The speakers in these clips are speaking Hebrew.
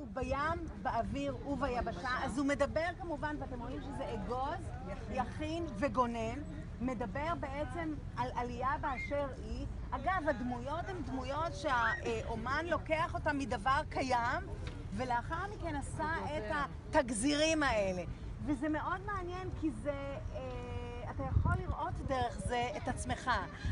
כתוב בים, באוויר וביבשה, אז הוא מדבר כמובן, ואתם רואים שזה אגוז, יכין וגונן, מדבר בעצם על עלייה באשר היא. אגב, הדמויות הן דמויות שהאומן לוקח אותן מדבר קיים, ולאחר מכן עשה את התגזירים האלה. וזה מאוד מעניין כי זה, אתה יכול לראות דרך זה את עצמך.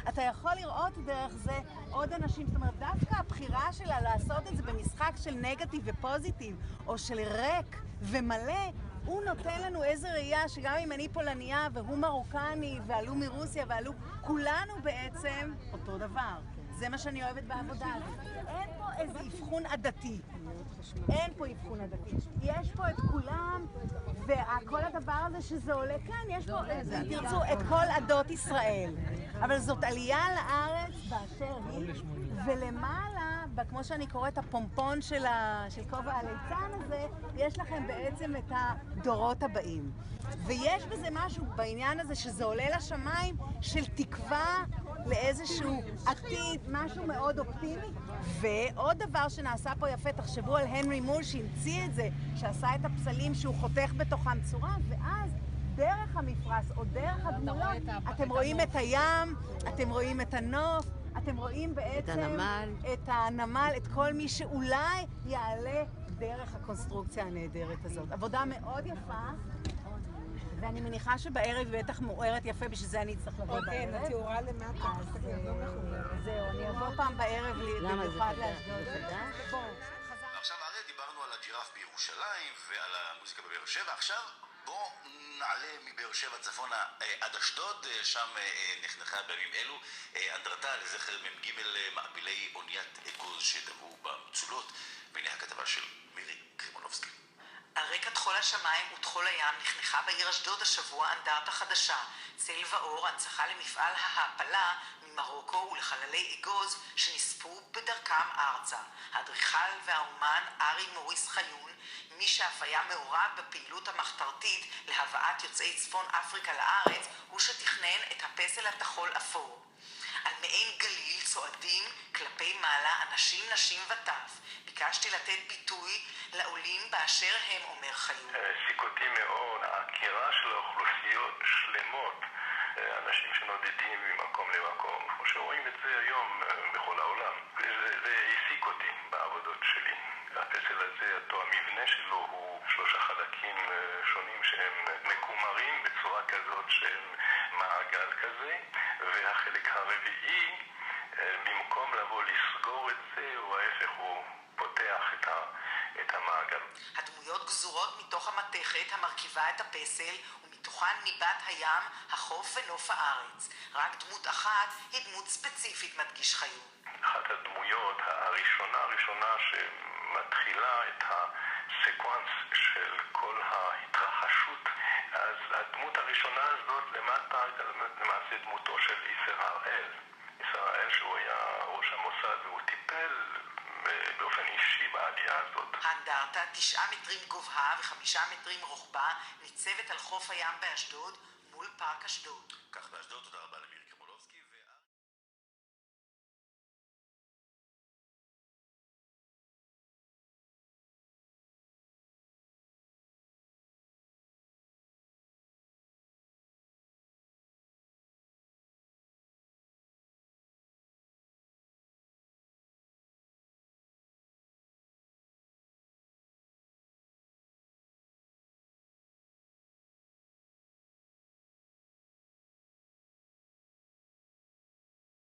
אתה יכול לראות דרך זה עוד אנשים. זאת אומרת, דווקא הבחירה שלה לעשות את זה במשחק של נגטיב ופוזיטיב, או של ריק ומלא, הוא נותן לנו איזו ראייה שגם אם אני פולניה והוא מרוקני ועלו מרוסיה ועלו, כולנו בעצם אותו דבר. זה מה שאני אוהבת בעבודה הזאת. אין פה איזה אבחון עדתי. אין פה אבחון עדתי. יש פה את כולם, וכל הדבר הזה שזה עולה כאן, יש פה, תרצו, את כל עדות ישראל. אבל זאת עלייה לארץ באשר היא, ולמעלה, כמו שאני קוראת, הפומפון של כובע הליצן הזה, יש לכם בעצם את הדורות הבאים. ויש בזה משהו בעניין הזה שזה עולה לשמיים של תקווה לאיזשהו עתיד, משהו מאוד אופטימי. ועוד דבר שנעשה פה יפה, תחשבו על הנרי מול שהמציא את זה, שעשה את הפסלים שהוא חותך בתוכם צורה, ואז דרך המפרש או דרך הדמויות, אתם רואים את הים, אתם רואים את הנוף, אתם רואים בעצם את הנמל, את כל מי שאולי יעלה דרך הקונסטרוקציה הנהדרת הזאת. עבודה מאוד יפה. ואני מניחה שבערב בטח מוארת יפה, בשביל זה אני אצטרך לבוא בערב. כן, התאורה למטה, אז זהו, אני אבוא פעם בערב במיוחד לאשדוד. עכשיו הרי דיברנו על הג'ירף בירושלים ועל המוזיקה בבאר שבע. עכשיו בואו נעלה מבאר שבע צפונה עד אשדוד, שם נחנכה בימים אלו אנדרטה לזכר מ"ג מעפילי אוניית אגוז שטבעו במצולות. והנה הכתבה של מירי קרימונובסקי. על רקע תחול השמיים ותחול הים נחנכה בעיר אשדוד השבוע אנדרטה חדשה, צל ואור, הנצחה למפעל ההעפלה ממרוקו ולחללי אגוז שנספו בדרכם ארצה. האדריכל והאומן ארי מוריס חיון, מי שאף היה מעורב בפעילות המחתרתית להבאת יוצאי צפון אפריקה לארץ, הוא שתכנן את הפסל התחול אפור. על מעין גליל צועדים כלפי מעלה אנשים, נשים וטף. ביקשתי לתת ביטוי לעולים באשר הם, אומר חיון. העסיק אותי מאוד העקירה של האוכלוסיות שלמות, אנשים שנודדים ממקום למקום, כמו שרואים את זה היום בכל העולם. זה העסיק אותי בעבודות שלי. הפסל הזה, המבנה שלו הוא 3 חלקים שונים שהם מקומרים בצורה כזאת שהם מעגל כזה, והחלק הרביעי, במקום לבוא לסגור את זה, הוא ההפך, הוא פותח את המעגל. הדמויות גזורות מתוך המתכת המרכיבה את הפסל, ומתוכן ניבת הים, החוף ונוף הארץ. רק דמות אחת היא דמות ספציפית, מדגיש חיון. אחת הדמויות הראשונה שמתחילה את הסקוונס של כל ההתרחשות, אז הדמות הראשונה הזאת למטה למעשה דמותו של ישראל. ישראל שהוא היה ראש המוסד והוא טיפל באופן אישי בעלייה הזאת. האנדרטה, 9 מטרים גובהה ו5 מטרים רוחבה, ניצבת על חוף הים באשדוד מול פארק אשדוד. כך באשדוד, תודה רבה.